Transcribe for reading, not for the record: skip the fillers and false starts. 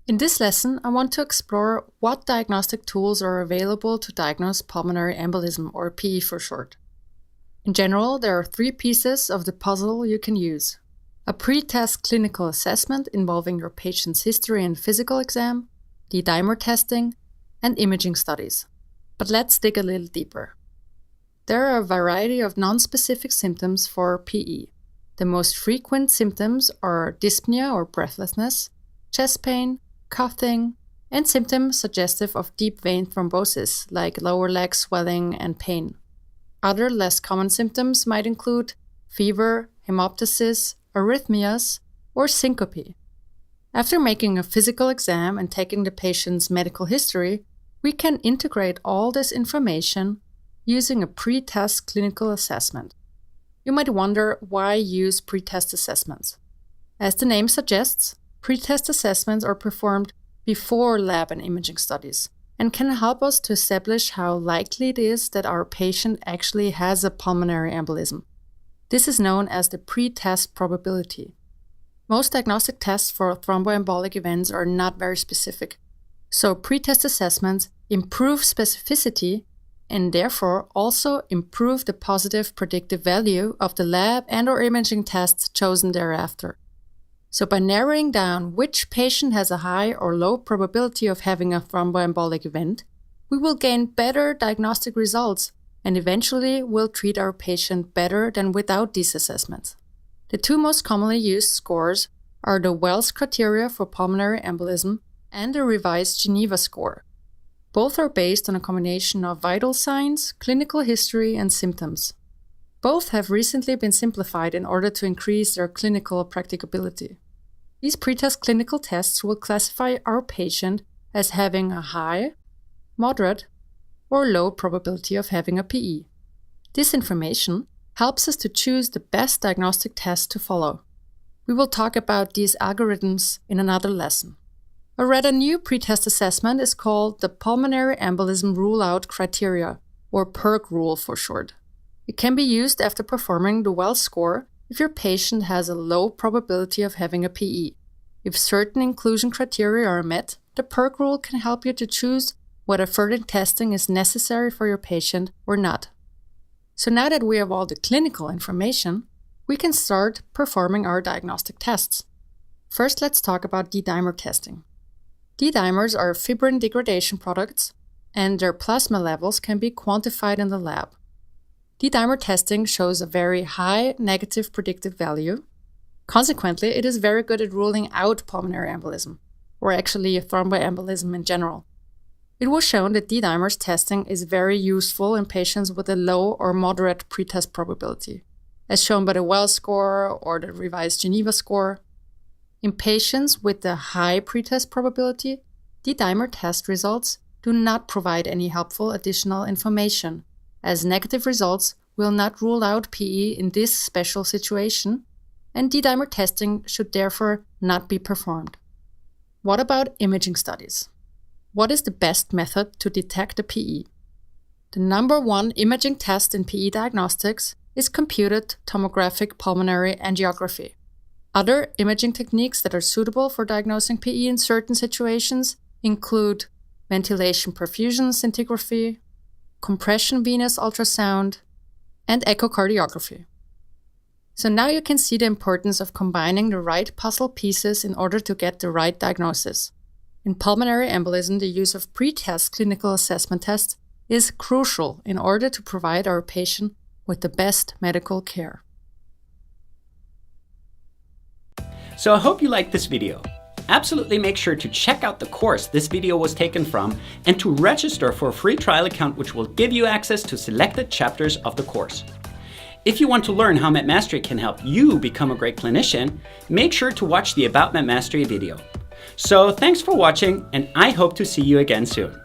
In this lesson, I want to explore what diagnostic tools are available to diagnose pulmonary embolism, or PE for short. In general, there are three pieces of the puzzle you can use: a pre-test clinical assessment involving your patient's history and physical exam, D-dimer testing, and imaging studies. But let's dig a little deeper. There are a variety of non-specific symptoms for PE. The most frequent symptoms are dyspnea or breathlessness, chest pain, coughing, and symptoms suggestive of deep vein thrombosis, like lower leg swelling and pain. Other less common symptoms might include fever, hemoptysis, arrhythmias, or syncope. After making a physical exam and taking the patient's medical history, we can integrate all this information using a pre-test clinical assessment. You might wonder why use pre-test assessments. As the name suggests, pre-test assessments are performed before lab and imaging studies and can help us to establish how likely it is that our patient actually has a pulmonary embolism. This is known as the pre-test probability. Most diagnostic tests for thromboembolic events are not very specific, so pre-test assessments improve specificity and therefore also improve the positive predictive value of the lab and/or imaging tests chosen thereafter. So by narrowing down which patient has a high or low probability of having a thromboembolic event, we will gain better diagnostic results and eventually will treat our patient better than without these assessments. The two most commonly used scores are the Wells criteria for pulmonary embolism and the revised Geneva score. Both are based on a combination of vital signs, clinical history, and symptoms. Both have recently been simplified in order to increase their clinical practicability. These pretest clinical tests will classify our patient as having a high, moderate, or low probability of having a PE. This information helps us to choose the best diagnostic test to follow. We will talk about these algorithms in another lesson. A rather new pretest assessment is called the Pulmonary Embolism Rule-Out Criteria, or PERC rule for short. It can be used after performing the Wells score if your patient has a low probability of having a PE. If certain inclusion criteria are met, the PERC rule can help you to choose whether further testing is necessary for your patient or not. So now that we have all the clinical information, we can start performing our diagnostic tests. First, let's talk about D-dimer testing. D-dimers are fibrin degradation products, and their plasma levels can be quantified in the lab. D-dimer testing shows a very high negative predictive value. Consequently, it is very good at ruling out pulmonary embolism, or actually thromboembolism in general. It was shown that D-dimers testing is very useful in patients with a low or moderate pretest probability, as shown by the Wells score or the revised Geneva score. In patients with a high pretest probability, D-dimer test results do not provide any helpful additional information, as negative results will not rule out PE in this special situation, and D-dimer testing should therefore not be performed. What about imaging studies? What is the best method to detect a PE? The number one imaging test in PE diagnostics is computed tomographic pulmonary angiography. Other imaging techniques that are suitable for diagnosing PE in certain situations include ventilation perfusion scintigraphy, compression venous ultrasound, and echocardiography. So now you can see the importance of combining the right puzzle pieces in order to get the right diagnosis. In pulmonary embolism, the use of pre-test clinical assessment tests is crucial in order to provide our patient with the best medical care. So I hope you liked this video. Absolutely make sure to check out the course this video was taken from and to register for a free trial account which will give you access to selected chapters of the course. If you want to learn how MedMastery can help you become a great clinician, make sure to watch the About MedMastery video. So thanks for watching, and I hope to see you again soon.